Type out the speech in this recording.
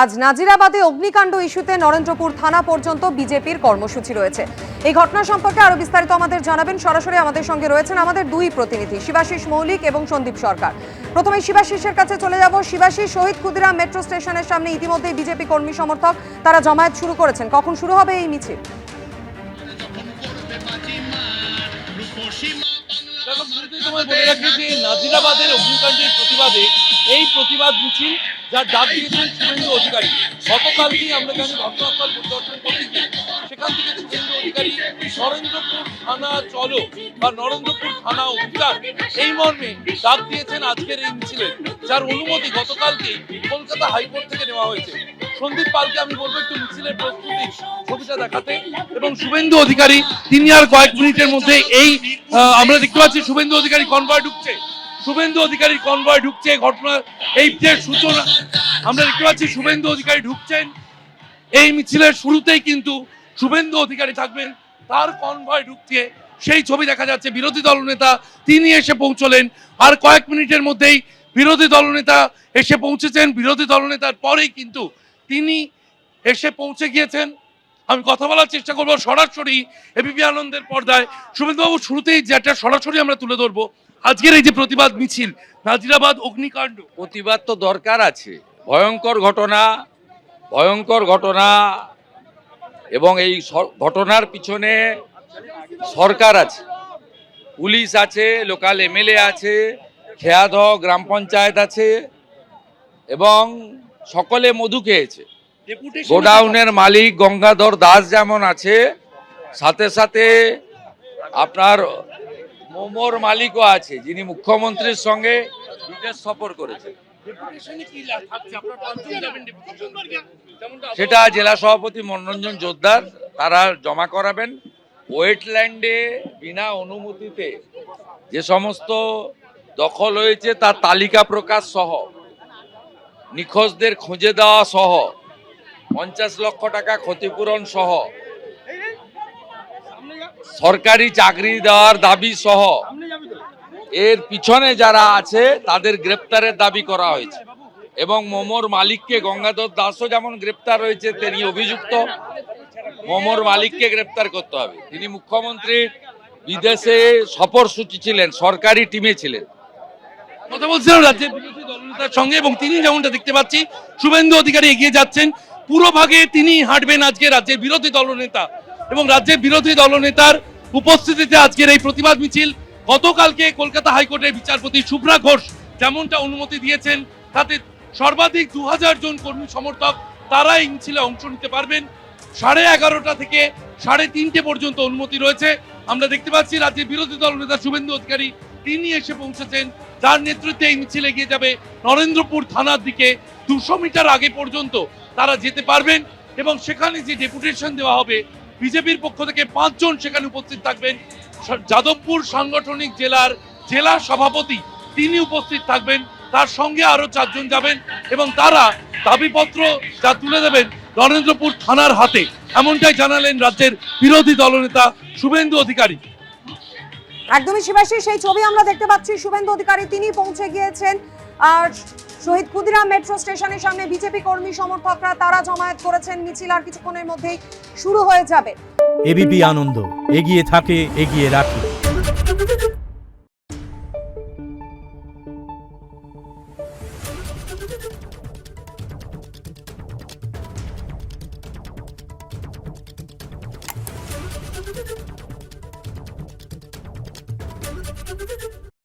আজ নাজিরাবাদে অগ্নিকাণ্ড ইস্যুতে নরেন্দ্রপুর থানা পর্যন্ত বিজেপির কর্মসূচি রয়েছে। এই ঘটনা সম্পর্কে আরো বিস্তারিত আমাদের জানাবেন, সরাসরি আমাদের সঙ্গে রয়েছেন আমাদের দুই প্রতিনিধি শিবাশিস মৌলিক এবং সন্দীপ সরকার। প্রথমে শিবাশিসের কাছে চলে যাব। শিবাশিস, শহীদ ক্ষুদিরাম মেট্রো স্টেশনের সামনে ইতিমধ্যে বিজেপি কর্মী সমর্থক তারা জমায়েত শুরু করেছেন। কখন শুরু হবে এই মিছিল? নাজিরাবাদের অগ্নিকাণ্ডের প্রতিবাদে এই প্রতিবাদ মিছিল যার ডাক দিয়েছেন শুভেন্দু অধিকারী। গতকালকেই আমরা জানি ঘটনাস্থল পরিদর্শন করতে গিয়ে সেখান থেকে শুভেন্দু অধিকারী নরেন্দ্রপুর থানা চলো বা নরেন্দ্রপুর থানা অভিযান এই মর্মে ডাক দিয়েছেন আজকের এই মিছিলে, যার অনুমতি গতকালকেই কলকাতা হাইকোর্ট থেকে নেওয়া হয়েছে। সন্দীপ পালকে আমি বলবো একটু মিছিলের প্রস্তুতি ছবিটা দেখাতে। এবং শুভেন্দু অধিকারী তিনি আর কয়েক মিনিটের মধ্যে এই আমরা দেখতে পাচ্ছি শুভেন্দু অধিকারী কনভয় ঢুকছে। শুভেন্দু অধিকারী কনভয় ঢুকছে। ঘটনার এই যে সূচনা আমরা দেখতে পাচ্ছি, শুভেন্দু অধিকারী ঢুকছেন। এই মিছিলের শুরুতেই কিন্তু শুভেন্দু অধিকারী থাকবেন, তার কনভয় ঢুকছে সেই ছবি দেখা যাচ্ছে। বিরোধী দলনেতা তিনি এসে পৌঁছলেন, আর কয়েক মিনিটের মধ্যেই বিরোধী দলনেতা এসে পৌঁছেছেন। বিরোধী দলনেতার পরেই কিন্তু তিনি এসে পৌঁছে গিয়েছেন। আমি কথা বলার চেষ্টা করবো সরাসরি এবিপি আনন্দের পর্দায়। শুভেন্দুবাবু, শুরুতেই যেটা সরাসরি আমরা তুলে ধরবো আজকের এই যে প্রতিবাদ মিছিল নাজিরাবাদ অগ্নিকাণ্ড। প্রতিবাদ তো দরকার আছে, ভয়ঙ্কর ঘটনা এবং এই ঘটনার পিছনে সরকার আছে, পুলিশ আছে, লোকাল এমএলএ আছে, খেয়াদহ গ্রাম পঞ্চায়েত আছে এবং সকলে মধু খেয়েছে। গোডাউনের মালিক গঙ্গাধর দাস যেমন আছে, সাথে সাথে আপনার মোমোর মালিকও আছে, যিনি মুখ্যমন্ত্রীর সঙ্গে বিদেশ সফর করেছেন। সেটা জেলা সভাপতি মনোরঞ্জন জোরদার তারা জমা করাবেন। ওয়েটল্যান্ডে বিনা অনুমতিতে যে সমস্ত দখল হয়েছে তার তালিকা প্রকাশ সহ, নিখোঁজদের খুঁজে দেওয়া সহ, 50 লক্ষ টাকা ক্ষতিপূরণ সহ, সরকারি চাকরি দেওয়ার দাবি সহ এর পিছনে যারা আছে তাদের গ্রেপ্তারের দাবি করা হয়েছে। এবং মোমোর মালিককে, গঙ্গাধর দাসও যেমন গ্রেপ্তার হয়েছে, তিনি অভিযুক্ত, মোমোর মালিককে গ্রেপ্তার করতে হবে। তিনি মুখ্যমন্ত্রীর বিদেশে সফরসূচি ছিলেন, সরকারি টিমে ছিলেন। কথা বলছিলাম রাজ্যের বিরোধী দলনেতার সঙ্গে, এবং তিনি যেমনটা দেখতে পাচ্ছি শুভেন্দু অধিকারী এগিয়ে যাচ্ছেন, পুরো ভাগে তিনি হাঁটবেন আজকে রাজ্যের বিরোধী দলনেতা। এবং রাজ্যের বিরোধী দলনেতার উপস্থিতিতে আজকের এই প্রতিবাদ মিছিল। গতকালকে কলকাতা হাইকোর্টের বিচারপতি শুভ্রা ঘোষ যেমনটা অনুমতি দিয়েছেন, তাতে সর্বাধিক 2000 জন কর্মী সমর্থক তারা এই মিছিলে অংশ নিতে পারবেন। 11:30 থেকে 3:30 পর্যন্ত অনুমতি রয়েছে। আমরা দেখতে পাচ্ছি রাজ্যের বিরোধী দলনেতা শুভেন্দু অধিকারী তিনি এসে পৌঁছেছেন, যার নেতৃত্বে এই মিছিল এগিয়ে যাবে নরেন্দ্রপুর থানার দিকে। 200 মিটার আগে পর্যন্ত তারা যেতে পারবেন এবং সেখানে যে ডেপুটেশন দেওয়া হবে বিজেপির পক্ষ থেকে 5 জন সেখানে উপস্থিত থাকবেন। যাদবপুর সাংগঠনিক জেলা সভাপতি তিনি উপস্থিত থাকবেন, তার সঙ্গে আরো 4 জন যাবেন এবং তারা দাবিপত্র যা তুলে দেবেন নরেন্দ্রপুর থানার হাতে, এমনটাই জানালেন রাজ্যের বিরোধী দলনেতা শুভেন্দু অধিকারী। একদমই শিবাশিস, সেই ছবি আমরা দেখতে পাচ্ছি। শুভেন্দু অধিকারী তিনি পৌঁছে গিয়েছেন, আর শহীদ ক্ষুদিরাম মেট্রো স্টেশনের সামনে বিজেপি কর্মী সমর্থকরা তারা জমায়েত করেছেন। মিছিল আর কিছুক্ষণের মধ্যেই শুরু হয়ে যাবে। এবিপি আনন্দ, এগিয়ে থাকে, এগিয়ে রাখে।